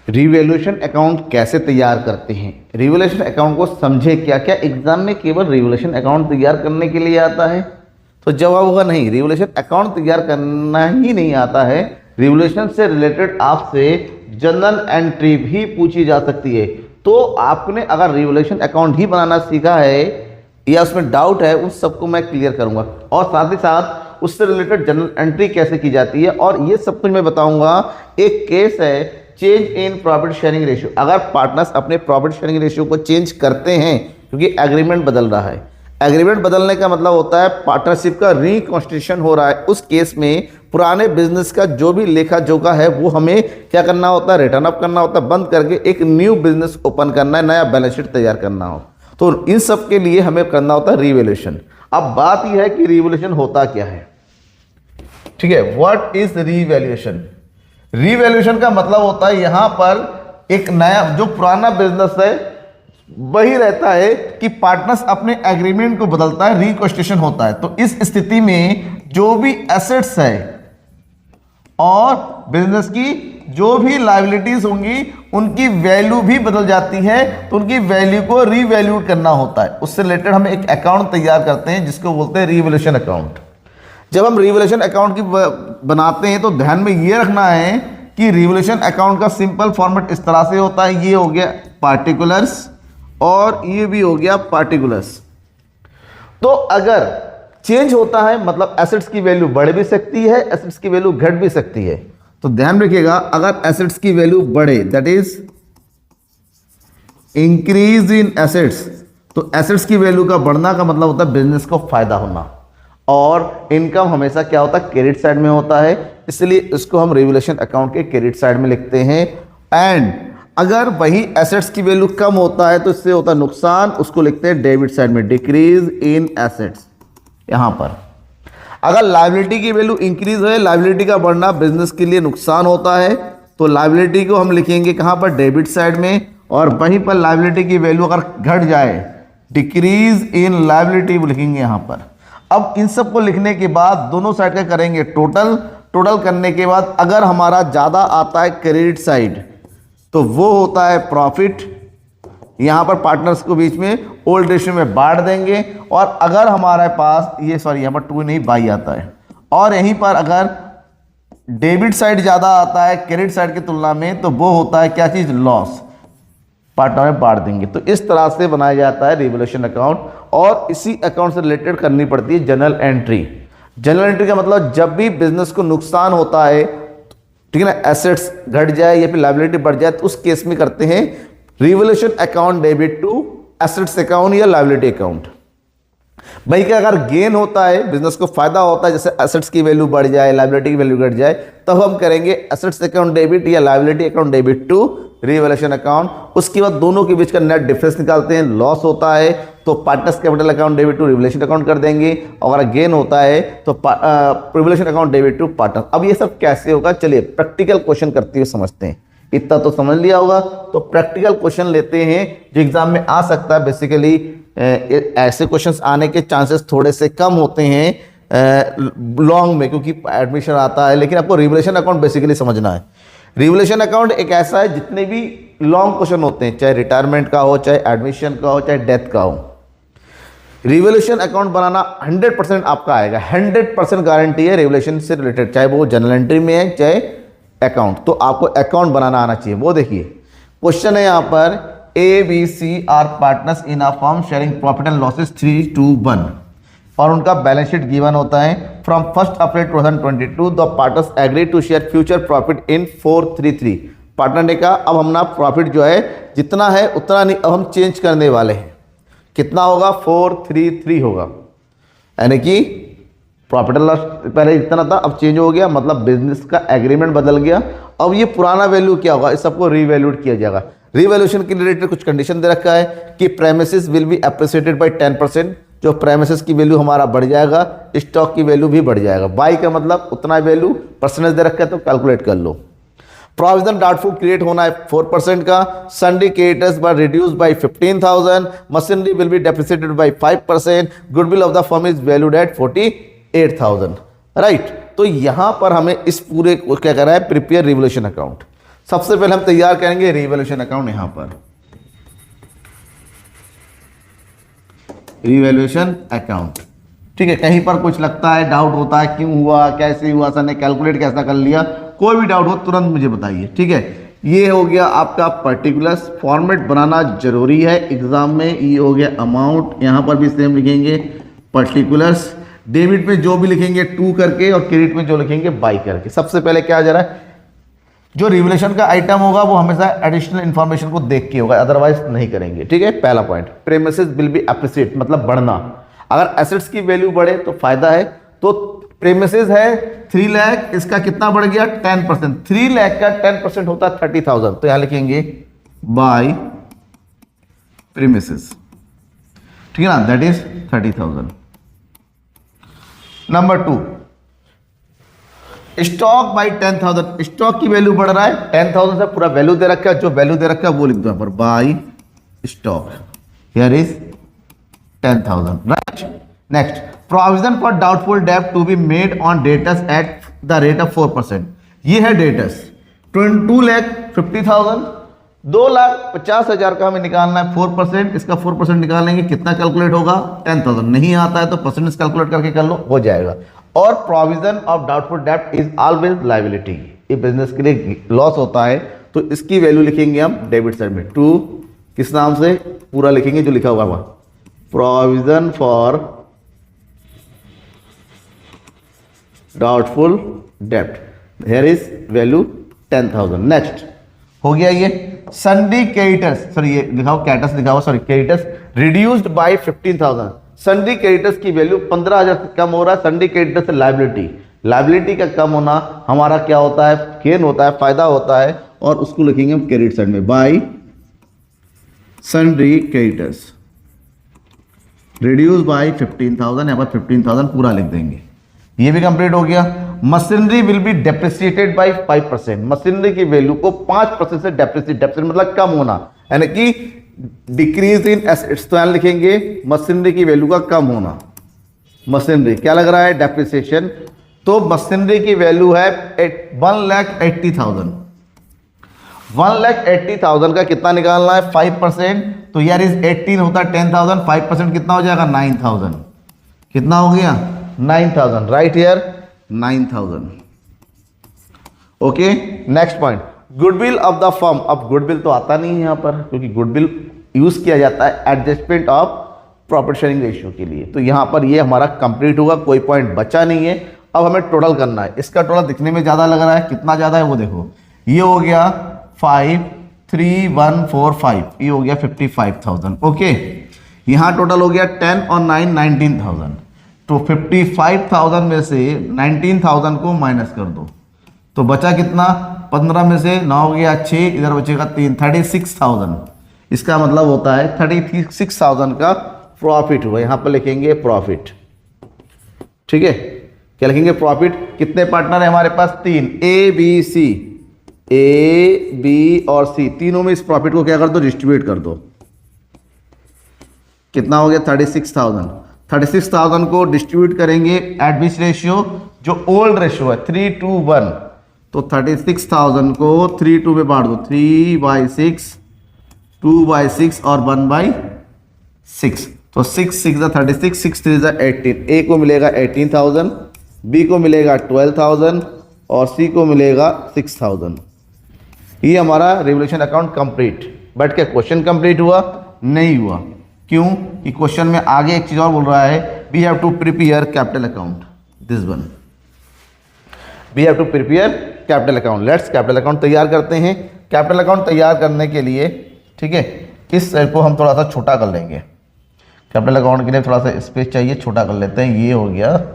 Revaluation account कैसे तैयार करते हैं? रिवैल्यूएशन अकाउंट को समझे क्या क्या एग्जाम में केवल रिवैल्यूएशन अकाउंट तैयार करने के लिए आता है? तो जवाब होगा नहीं, रिवैल्यूएशन अकाउंट तैयार करना ही नहीं आता है। रिवैल्यूएशन से रिलेटेड आपसे जर्नल एंट्री भी पूछी जा सकती है। तो आपने अगर रिवैल्यूएशन अकाउंट ही बनाना सीखा है या उसमें डाउट है, उन सबको मैं क्लियर करूंगा और साथ ही साथ उससे रिलेटेड जर्नल एंट्री कैसे की जाती है और ये सब कुछ मैं बताऊंगा। एक केस है change in profit sharing ratio. अगर पार्टनर्स अपने प्रॉफिट शेयरिंग रेशियो को चेंज करते हैं क्योंकि एग्रीमेंट बदल रहा है, एग्रीमेंट बदलने का मतलब होता है पार्टनरशिप का रिकॉन्स्टिट्यूशन हो रहा है। उस केस में पुराने बिजनेस का जो भी लेखा जोखा है वो हमें क्या करना होता है, रिटर्न अप करना होता है, बंद करके एक न्यू बिजनेस ओपन करना है, नया बैलेंस शीट तैयार करना हो। तो इन सब के लिए हमें करना होता है रिवैल्यूएशन। अब बात यह है कि रिवैल्यूएशन होता क्या है, ठीक है। What is revaluation? रिवैल्यूएशन का मतलब होता है यहां पर एक नया, जो पुराना बिजनेस है वही रहता है कि पार्टनर्स अपने एग्रीमेंट को बदलता है, रिकॉन्स्टिट्यूशन होता है। तो इस स्थिति में जो भी एसेट्स है और बिजनेस की जो भी लायबिलिटीज होंगी उनकी वैल्यू भी बदल जाती है, तो उनकी वैल्यू को रीवैल्यूड करना होता है। उससे रिलेटेड हम एक अकाउंट तैयार करते हैं जिसको बोलते हैं रिवैल्यूएशन अकाउंट। जब हम रिवैल्यूएशन अकाउंट की बनाते हैं तो ध्यान में ये रखना है कि रिवैल्यूएशन अकाउंट का सिंपल फॉर्मेट इस तरह से होता है। ये हो गया पार्टिकुलर्स और ये भी हो गया पार्टिकुलर्स। तो अगर चेंज होता है मतलब एसेट्स की वैल्यू बढ़ भी सकती है, एसेट्स की वैल्यू घट भी सकती है। तो ध्यान रखिएगा, अगर एसेट्स की वैल्यू बढ़े that is increase in assets, तो एसेट्स की वैल्यू का बढ़ना का मतलब होता है बिजनेस को फायदा होना। और इनकम हमेशा क्या होता है, क्रेडिट साइड में होता है, इसलिए इसको हम रिवैल्यूएशन अकाउंट के क्रेडिट साइड में लिखते हैं। एंड अगर वही एसेट्स की वैल्यू कम होता है तो इससे होता है नुकसान, उसको लिखते हैं डेबिट साइड में, डिक्रीज इन एसेट्स। यहां पर अगर लायबिलिटी की वैल्यू इंक्रीज है, लायबिलिटी का बढ़ना बिजनेस के लिए नुकसान होता है, तो लायबिलिटी को हम लिखेंगे कहां पर, डेबिट साइड में। और वहीं पर लायबिलिटी की वैल्यू अगर घट जाए, डिक्रीज इन लायबिलिटी लिखेंगे यहां पर। अब इन सब को लिखने के बाद दोनों साइड का करेंगे टोटल। टोटल करने के बाद अगर हमारा ज्यादा आता है क्रेडिट साइड तो वो होता है प्रॉफिट। यहां पर पार्टनर्स को बीच में ओल्ड रेशियो में बांट देंगे। और अगर हमारे पास ये यहां पर 2 नहीं बाई आता है, और यहीं पर अगर डेबिट साइड ज्यादा आता है क्रेडिट साइड की तुलना में तो वो होता है क्या चीज, लॉस, पार्टनर में बांट देंगे। तो इस तरह से बनाया जाता है रिवैल्यूएशन अकाउंट। और इसी अकाउंट से रिलेटेड करनी पड़ती है जर्नल एंट्री। जर्नल एंट्री का मतलब जब भी बिजनेस को नुकसान होता है, ठीक है ना, एसेट्स घट जाए या फिर लायबिलिटी बढ़ जाए, तो उस केस में करते हैं revaluation account debit to assets account या लायबिलिटी अकाउंट। भाई क्या अगर गेन होता है, बिजनेस को फायदा होता है, जैसे एसेट्स की वैल्यू बढ़ जाए, लायबिलिटी की वैल्यू घट जाए, तब हम करेंगे एसेट्स अकाउंट डेबिट या liability account debit to revaluation account. उसके बाद दोनों के बीच का नेट डिफरेंस निकालते हैं। लॉस होता है तो partners capital account debit to revaluation account कर देंगे, और अगर गेन होता है तो revaluation account debit to partner. अब ये सब कैसे होगा, चलिए प्रैक्टिकल क्वेश्चन करते हुए समझते हैं। इतना तो समझ लिया होगा, तो प्रैक्टिकल क्वेश्चन लेते हैं जो एग्जाम में आ सकता है। बेसिकली ऐसे क्वेश्चंस आने के चांसेस थोड़े से कम होते हैं लॉन्ग में, क्योंकि एडमिशन आता है। लेकिन आपको रिवैल्यूएशन अकाउंट बेसिकली समझना है। रिवैल्यूएशन अकाउंट एक ऐसा है, जितने भी लॉन्ग क्वेश्चन होते हैं, चाहे रिटायरमेंट का हो, चाहे एडमिशन का हो, चाहे डेथ का हो, रिवैल्यूएशन अकाउंट बनाना 100% आपका आएगा। 100% गारंटी है रिवैल्यूएशन से रिलेटेड, चाहे वो जनरल एंट्री में है चाहे अकाउंट। तो आपको अकाउंट बनाना आना चाहिए। वो देखिए क्वेश्चन है यहाँ पर, A B C are partners in a firm sharing profit and losses 3:1, और उनका बैलेंस शीट गिवन होता है। From 1 April 2022 the partners agree to share future profit in 4:33। Partner ने कहा अब हम ना प्रॉफिट जो है जितना है उतना नहीं, अब हम चेंज करने वाले हैं। कितना होगा, 433 होगा। यानी कि प्रॉफिट एंड लॉस पहले इतना था, अब चेंज हो गया, मतलब बिजनेस का एग्रीमेंट बदल गया। अब ये पुराना वैल्यू क्या होगा, इस सबको रीवैल्यूड किया जाएगा। रिवैल्यूएशन के रिलेटेड कुछ कंडीशन दे रखा है कि premises will be appreciated by 10%। जो प्रेमिसेस की वैल्यू हमारा बढ़ जाएगा, स्टॉक की वैल्यू भी बढ़ जाएगा। बाई का मतलब उतना वैल्यू, परसेंटेज दे रखा है तो कैलकुलेट कर लो। प्रोविजन डाउटफुल क्रिएट होना है 4% का। Sundry creators were reduce by 15,000। Machinery will be depreciated by 5%। Goodwill of the firm is valued at 48,000। Right, तो यहां पर हमें इस पूरे को क्या करना है, प्रिपेयर रिवैल्यूएशन अकाउंट। सबसे पहले हम तैयार करेंगे रिवैल्यूएशन अकाउंट यहां पर, रिवैल्यूएशन अकाउंट। ठीक है, कहीं पर कुछ लगता है, डाउट होता है क्यों हुआ, कैसे हुआ, सर ने कैलकुलेट कैसा कर लिया, कोई भी डाउट हो तुरंत मुझे बताइए। ठीक है, ये हो गया आपका पर्टिकुलर्स, फॉर्मेट बनाना जरूरी है एग्जाम में। ये हो गया अमाउंट, यहां पर भी सेम लिखेंगे पर्टिकुलर्स। डेबिट में जो भी लिखेंगे टू करके और क्रेडिट में जो लिखेंगे बाई करके। सबसे पहले क्या जा रहा है, जो रिवैल्यूएशन का आइटम होगा वो हमेशा एडिशनल इंफॉर्मेशन को देख के होगा, अदरवाइज नहीं करेंगे। ठीक है, पहला point, premises will be appreciate, मतलब बढ़ना। अगर एसेट्स की वैल्यू बढ़े तो फायदा है। तो प्रीमिसेस है 3 लाख, इसका कितना बढ़ गया 10%, 3 लाख का 10% होता है 30,000, तो यहां लिखेंगे बाय प्रीमिसेस। ठीक है ना, that is 30,000। Number 2, stock by 10,000, stock की वैल्यू बढ़ रहा है, 10,000 से पूरा वैल्यू दे रखा है, जो वैल्यू दे रखा है वो लिख दो यहां पर, by stock, here is 10,000, right. Next, provision for doubtful डेब्ट to be made on debtors at the rate of 4%। ये है डेटर्स 2,50,000, 2,50,000 का हमें निकालना है 4%, इसका 4% निकाल लेंगे, कितना कैलकुलेट होगा 10,000। नहीं आता है तो परसेंटेज कैलकुलेट करके कर लो, हो जाएगा। और प्रोविजन ऑफ डाउटफुल डेब्ट इज ऑलवेज लायबिलिटी, ये बिजनेस के लिए लॉस होता है तो इसकी वैल्यू लिखेंगे हम डेबिट साइड में, टू किस नाम से पूरा लिखेंगे जो लिखा हुआ है, प्रोविजन फॉर डाउटफुल डेब्ट, हियर इज वैल्यू 10,000। नेक्स्ट हो गया ये सन्डी क्रेडिटर्स, सॉरी ये लिखाओ कैटस लिखाओ, sorry creditors reduced by 15,000। Sundry creditors की वैल्यू 15,000 से कम हो रहा है। सन्डी क्रेडिटर्स लायबिलिटी, लायबिलिटी का कम होना हमारा क्या होता है, गेन होता है, फायदा होता है, और उसको लिखेंगे हम क्रेडिट साइड में, by sundry creditors reduce by 15,000, यहां पर 15,000 पूरा लिख देंगे। ये भी कंप्लीट हो गया। Machinery will be depreciated by 5%, machinery की वैल्यू को 5% से डेप्रिसिएट मतलब कम होना, यानी कि डिक्रीज इन एसेट्स, तो यहां लिखेंगे मशीनरी की वैल्यू का कम होना। मशीनरी क्या लग रहा है, डेप्रिसिएशन, तो मशीनरी की वैल्यू है 1,80,000, 1,80,000 का कितना निकालना है 5%, तो यार इज 18 होता है 10,000, 5% कितना हो जाएगा 9,000, कितना हो गया 9,000, right here 9,000। Okay, next point, goodwill of the firm. अब गुडविल तो आता नहीं है यहां पर, क्योंकि गुडविल यूज किया जाता है adjustment of profit sharing ratio के लिए। तो यहां पर ये हमारा कंप्लीट होगा, कोई पॉइंट बचा नहीं है। अब हमें टोटल करना है, इसका टोटल दिखने में ज्यादा लग रहा है, कितना ज्यादा है वो देखो, ये हो गया 5,3,1,4,5, ये हो गया 55,000। ओके, यहां टोटल हो गया 10 और 9 19,000, तो 55,000 में से 19,000 को माइनस कर दो तो बचा कितना, 15 में से 9 हो गया 6, इधर बचेगा 3, 36,000। इसका मतलब होता है 36,000 का प्रॉफिट हुआ। यहां पर लिखेंगे प्रॉफिट। ठीक है, क्या लिखेंगे प्रॉफिट। कितने पार्टनर है हमारे पास, 3, ए बी सी, ए बी और सी, तीनों में इस प्रॉफिट को क्या कर दो, डिस्ट्रीब्यूट कर दो। कितना हो गया 36,000, 36,000 को डिस्ट्रीब्यूट करेंगे एट विच रेशियो, जो ओल्ड रेशियो है 3:1, तो 36,000 को 3:2 में बांट दो, 3/6, 2/6 और 1/6, तो 6 × 36, 6 3 × 18, ए को मिलेगा 18,000, बी को मिलेगा 12,000 और सी को मिलेगा 6,000। ये हमारा रिवैल्यूएशन अकाउंट कंप्लीट। बट क्या क्वेश्चन कंप्लीट हुआ, नहीं हुआ। क्यों कि क्वेश्चन में आगे एक चीज और बोल रहा है, we have to prepare capital account, this one, we have to prepare capital account. Let's capital account तैयार करते हैं। कैपिटल अकाउंट तैयार करने के लिए, ठीक है, इस सेल को हम थोड़ा सा छोटा कर लेंगे। कैपिटल अकाउंट के लिए थोड़ा सा स्पेस चाहिए, छोटा कर लेते हैं। ये हो गया,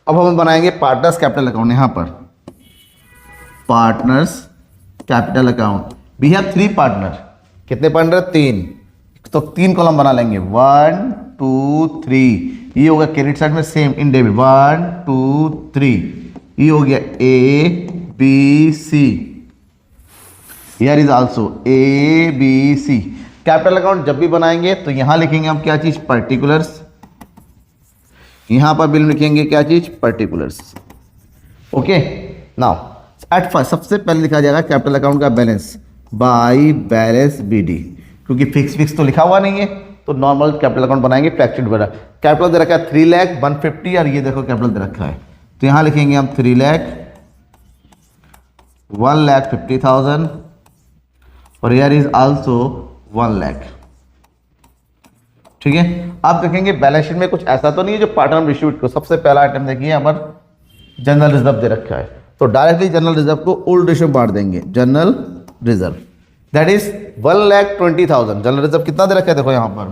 अब हम बनाएंगे पार्टनर्स कैपिटल अकाउंट। यहां पर partners capital account, we have 3 partner. कितने पार्टनर, 3, तो 3 कॉलम बना लेंगे 1 2 3। ये हो गया क्रेडिट साइड में सेम इन डेबिट 1 2 3। ये हो गया A B C। Here is also A B C। Capital account जब भी बनाएंगे तो यहां लिखेंगे हम क्या चीज, पर्टिकुलर्स। यहां पर बिल लिखेंगे क्या चीज, particulars. Okay, now at first सबसे पहले लिखा जाएगा कैपिटल अकाउंट का बैलेंस बाय बैलेंस BD, क्योंकि फिक्स तो लिखा हुआ नहीं है तो नॉर्मल कैपिटल अकाउंट बनाएंगे फ्लैक्चुएट वगैरह। कैपिटल दे रखा है 3,150,000 और ये देखो कैपिटल दे रखा है, तो यहां लिखेंगे हम 3,150,000 और हियर इज आल्सो 1 लाख। ठीक है, आप देखेंगे बैलेंस शीट में कुछ ऐसा तो नहीं है जो पार्टनर डिस्ट्रीब्यूट को। सबसे पहला आइटम देखिए यहाँ पर जनरल रिजर्व दे रखा है, तो डायरेक्टली जनरल रिजर्व को ओल्ड रेशियो में बांट देंगे। General reserve that is 1,20,000। General reserve कितना दे रखा है, देखो यहाँ पर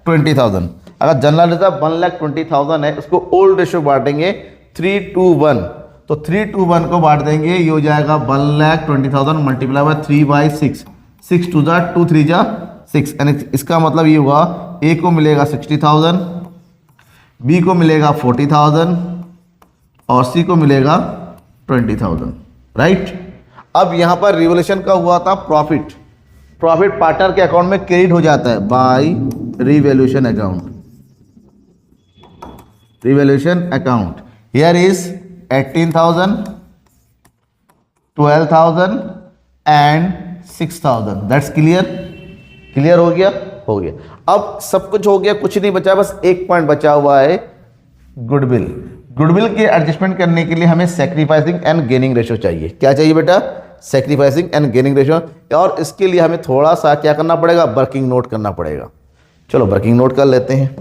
1,20,000। अगर जनरल रिजर्व 1,20,000 है, उसको ओल्ड रेशियो बांटेंगे 3:1। तो 3:1 को बांट देंगे, ये हो जाएगा 1,20,000 मल्टीप्लाई बाय 3/6। 6 2 जा 2 3 जा 6, यानी इसका मतलब ये हुआ ए को मिलेगा 60,000, बी को मिलेगा 40,000 और सी को मिलेगा 20,000। राइट, अब यहां पर रिवोल्यूशन का हुआ था प्रॉफिट पार्टनर के अकाउंट में क्रेडिट हो जाता है by revolution account. Revolution account here is 18,000, 12,000 and 6,000। That's clear हो गया। अब सब कुछ हो गया, कुछ नहीं बचा, बस एक पॉइंट बचा हुआ है, गुडविल के एडजस्टमेंट करने के लिए हमें सैक्रिफाइसिंग एंड गेनिंग रेशियो चाहिए। क्या चाहिए बेटा, सैक्रिफाइसिंग एंड गेनिंग रेशियो। और इसके लिए हमें थोड़ा सा क्या करना पड़ेगा, वर्किंग नोट करना पड़ेगा। चलो वर्किंग नोट कर लेते हैं।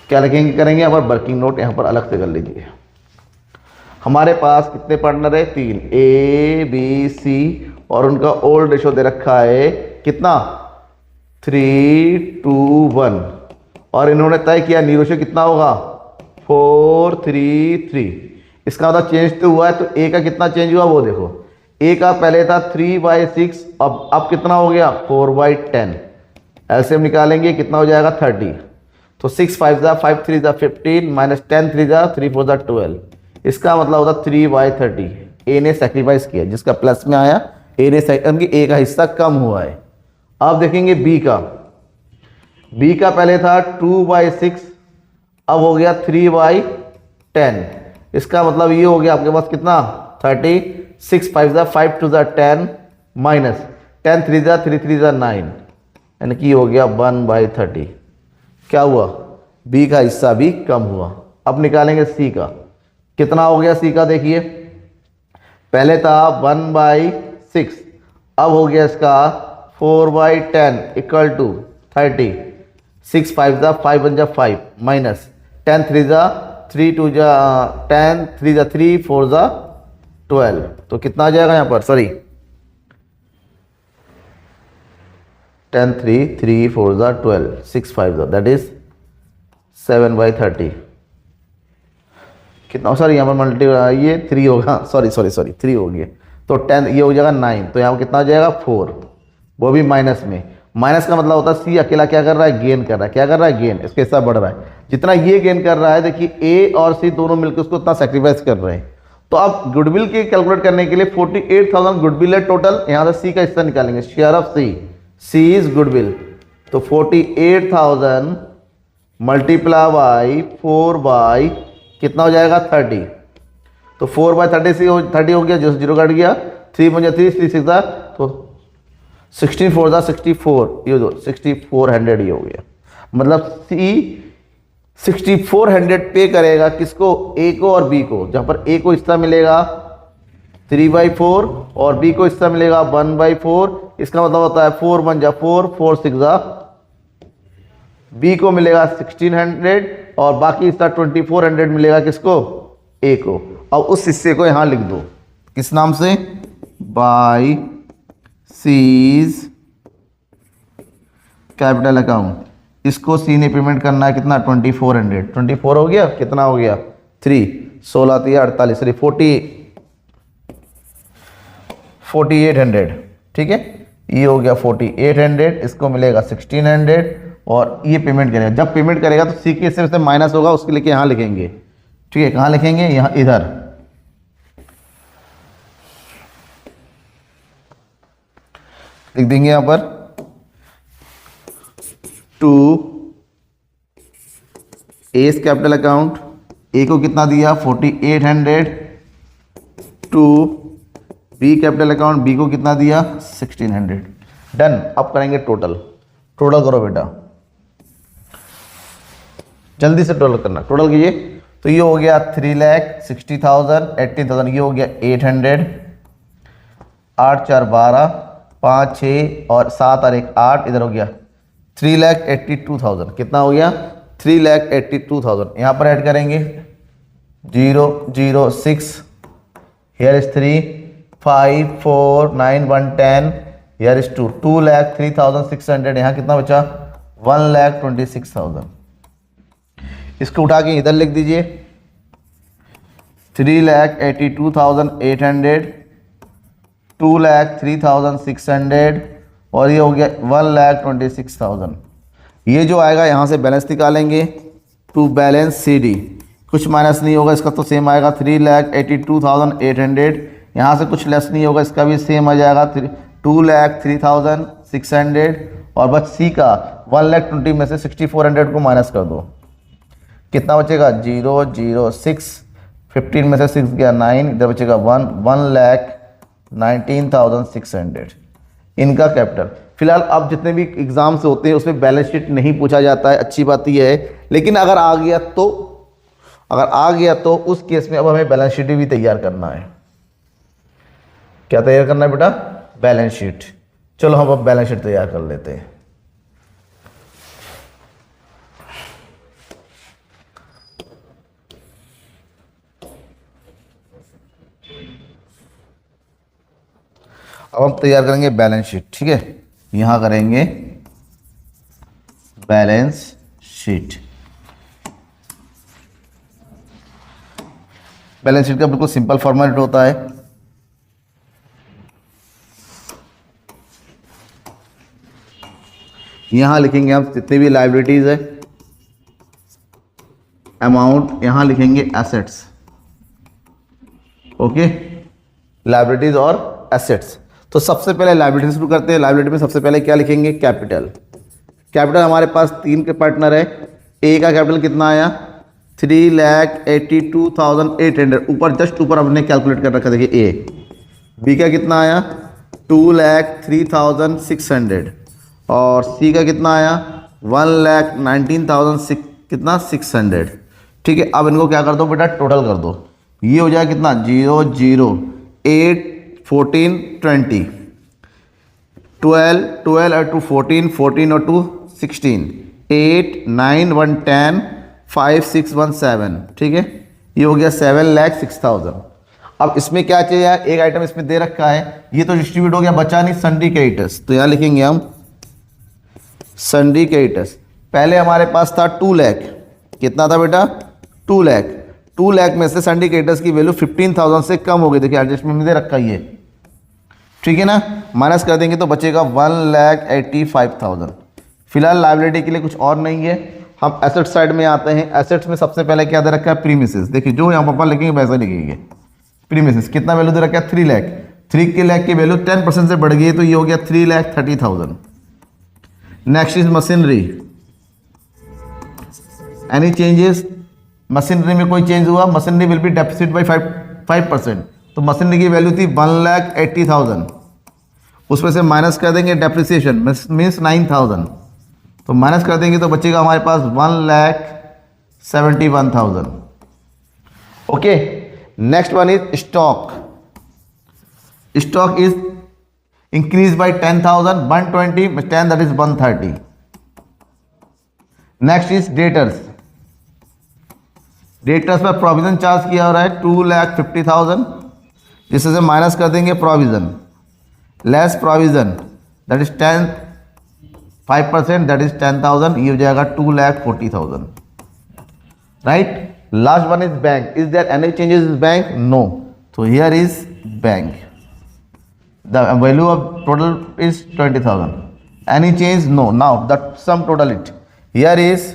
क्या करेंगे यहाँ पर वर्किंग नोट यहाँ पर अलग से कर लीजिए। हमारे पास कितने पार्टनर है, 3, A B C और उनका ओल्ड रेशियो दे रखा है कितना, 3:1 और इन्होंने तय किया न्यू रेशियो कितना होगा, 4:3:3। इसका मतलब चेंज तो हुआ है, तो ए का कितना चेंज हुआ वो देखो। ए का पहले था 3/6, अब कितना हो गया 4/10। एलसीएम निकालेंगे कितना हो जाएगा 30। तो 6 5 जा 5 3 जा 15 माइनस 10 3 जा 3 4 जा 12। इसका मतलब होता 3/30। ए ने सेक्रीफाइस किया, जिसका प्लस में आया ए ने ए का हिस्सा कम हुआ है। अब देखेंगे बी का पहले था 2/6, अब हो गया 3/10। इसका मतलब ये हो गया आपके पास कितना 30। 6 5 जा 5 2 जा 10 माइनस 10 3 जा 3 3 जा 9, यानी कि हो गया 1/30। क्या हुआ, बी का हिस्सा भी कम हुआ। अब निकालेंगे सी का, कितना हो गया सी का, देखिए पहले था 1/6, अब हो गया इसका 4/10 इक्वल टू 30। 6 5 जा 5 1 जा 5 माइनस 10 3 जा 3 2 जा 10 3 जा 3 4 जा 12। तो कितना आ जाएगा यहाँ पर, सॉरी 10 3 3 4 जा 12 6 5 जा दैट इज 7/30। कितना, सॉरी यहाँ पर मल्टी ये 3 होगा, सॉरी 3 हो गया, तो 10 ये हो जाएगा 9। तो यहाँ पर कितना आ जाएगा 4, वो भी माइनस में। माइनस का मतलब होता है सी अकेला क्या कर रहा है, गेन कर रहा है। क्या कर रहा है, गेन। इसका हिस्सा बढ़ रहा है, जितना ये गेन कर रहा है देखिए ए और सी दोनों मिलकर उसको उतना सेक्रीफाइस कर रहे हैं। तो अब गुडविल के कैलकुलेट करने के लिए 48,000 गुडविल है टोटल, यहाँ से सी का हिस्सा निकालेंगे, share of C is goodwill. तो 48,000 मल्टीप्लाई बाई 4 बाई कितना हो जाएगा 30। तो 4/30 से 30 हो गया, जो 0 कट गया, 3 मुझे 3 3 6 था, तो 16 4 था 64, ये दो 6400 ही हो गया। मतलब सी 6400 पे करेगा किसको, ए को और बी को। जहां पर ए को हिस्सा मिलेगा 3/4 और बी को हिस्सा मिलेगा 1/4। इसका मतलब होता है 4 1 जा 4 4 6 जा, बी को मिलेगा 1600 और बाकी हिस्सा 2400 मिलेगा किसको, ए को। अब उस हिस्से को यहां लिख दो, किस नाम से, बाय सीज कैपिटल अकाउंट। इसको सी ने पेमेंट करना है कितना 2400। 24 हो गया, कितना हो गया 3 16 3 48 सॉरी 4800। ठीक है, ये हो गया 4800, इसको मिलेगा 1600 और ये पेमेंट करेगा। जब पेमेंट करेगा तो सी के हिस्से से माइनस होगा, उसके लिए यहाँ लिखेंगे, ठीक है। कहाँ लिखेंगे? यहाँ इधर। लिख देंगे यहाँ पर to A's capital account, A को कितना दिया 4800, to B capital account, B को कितना दिया 1600। डन। अब करेंगे टोटल। टोटल करो बेटा, जल्दी से टोटल करना। टोटल कीजिए। तो ये हो गया 3,60,000, 18,000, ये हो गया 800, 8 4 12, 5 6 और 7 और 1 8, इधर हो गया 3,82,000। कितना हो गया? 3,82,000। यहाँ पर ऐड करेंगे 0 0 6, here is 3 5 4 9 1 10, here is 2, 2,03,600। यहाँ कितना बचा? 1,26,000। इसको उठा के इधर लिख दीजिए 3,82,800, 2,03,600 और ये हो गया 1,26,000। ये जो आएगा यहाँ से बैलेंस निकालेंगे, टू बैलेंस सी डी, कुछ माइनस नहीं होगा, इसका तो सेम आएगा 3,82,800। यहाँ से कुछ लेस नहीं होगा, इसका भी सेम आ जाएगा 2,03,600 और बस सी का 1,20,000 में से 6,400 को माइनस कर दो, कितना बचेगा? 0 0 6, 15 में से 6 गया 9, इधर बचेगा 1,19,600 इनका कैपिटल। फिलहाल अब जितने भी एग्जाम से होते हैं उसमें बैलेंस शीट नहीं पूछा जाता है, अच्छी बात यह है। लेकिन अगर आ गया तो उस केस में अब हमें बैलेंस शीट भी तैयार करना है। क्या तैयार करना है बेटा? Balance sheet. चलो हम अब बैलेंस शीट तैयार कर लेते हैं। अब हम तैयार करेंगे बैलेंस शीट, ठीक है। यहां करेंगे बैलेंस शीट। बैलेंस शीट का बिल्कुल सिंपल फॉर्मेट होता है। यहां लिखेंगे हम जितने भी लायबिलिटीज है, अमाउंट, यहां लिखेंगे एसेट्स, ओके, लायबिलिटीज और एसेट्स। तो सबसे पहले लायबिलिटी शुरू करते हैं। लायबिलिटी में सबसे पहले क्या लिखेंगे? कैपिटल। कैपिटल हमारे पास 3 के पार्टनर है। ए का कैपिटल कितना आया? 3,82,800, ऊपर जस्ट ऊपर हमने कैलकुलेट कर रखा, देखिए ए। बी का कितना आया? 2,03,600 और सी का कितना आया? 1,19,000 कितना 600, ठीक है। अब इनको क्या कर दो बेटा? टोटल कर दो। ये हो जाएगा कितना? 0 0 8 14 20, 12 और 2 14, 14 और 2 16, 8 9 1 10, 5 6 1 7, ठीक है। ये हो गया 7,06,000। अब इसमें क्या चाहिए? एक आइटम इसमें दे रखा है, ये तो डिस्ट्रीब्यूट हो गया, बचा नहीं सन्डी क्रेडिटर्स। तो यहाँ लिखेंगे हम सन्डी क्रेडिटर्स। पहले हमारे पास था 2 लाख, कितना था बेटा? 2 लाख। 2 लाख में से सन्डी क्रेडिटर्स की वैल्यू 15,000 से कम हो गई, देखिए एडजस्टमेंट में दे रखा है ये, ठीक है ना। माइनस कर देंगे तो बचेगा 1,85,000। फिलहाल लायबिलिटी के लिए कुछ और नहीं है। हम एसेट साइड में आते हैं। एसेट्स में सबसे पहले क्या दे रखा है? प्रीमिसेस। देखिए जो यहाँ पापा लिखेंगे वैसा लिखेंगे। प्रीमिसेस कितना वैल्यू दे रखा है? 3 लाख। 3 लाख की वैल्यू 10% से बढ़ गई है, तो ये हो गया 3,30,000। Next is machinery. Any changes? Machinery में कोई चेंज हुआ? Machinery will B deficit by 5%। तो मशीनरी की वैल्यू थी 1,80,000, उसमें से माइनस कर देंगे डेप्रिसिएशन मीन्स 9,000, तो माइनस कर देंगे तो बचेगा हमारे पास 1,71,000। Okay. Next one is stock. Stock is increase by 10,000, 120 10 that is 130। Next is debtors. Debtors पर प्रोविजन चार्ज किया हो रहा है 2,50,000, जिससे से माइनस कर देंगे provision, less provision that is 5% that is 10,000, ये हो जाएगा 2,40,000, right. Last one is bank. Is there any changes is bank? No. तो here is bank. the value of total is 20,000. Any change? No. Now the sum total it here is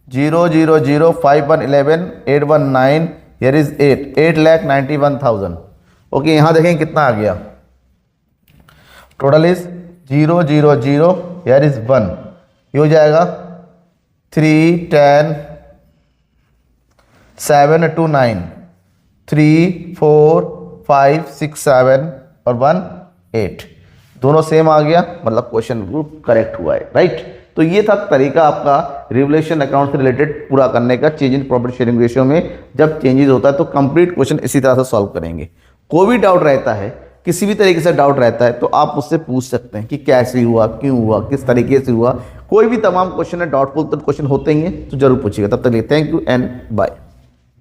0 0 0 5 1 11 8 1 9, here is 8,91,000. Okay, यहाँ देखें कितना आ गया, total is 0 0 0, here is 1, ये हो जाएगा 3 10 7 2 9 3 4 5 6 7 और 1 8, दोनों सेम आ गया, मतलब क्वेश्चन ग्रुप करेक्ट हुआ है, राइट। तो ये था तरीका आपका रिवोल्यूशन अकाउंट से रिलेटेड पूरा करने का। Change in profit sharing ratio में जब चेंजेस होता है तो कंप्लीट क्वेश्चन इसी तरह से सॉल्व करेंगे। कोई भी डाउट रहता है, किसी भी तरीके से डाउट रहता है तो आप मुझसे पूछ सकते हैं कि कैसे हुआ, क्यों हुआ, किस तरीके से हुआ, कोई भी तमाम क्वेश्चन है डाउटफुल तो क्वेश्चन होते ही हैं, तो जरूर पूछिएगा। तब तक लिए थैंक यू एंड बाय।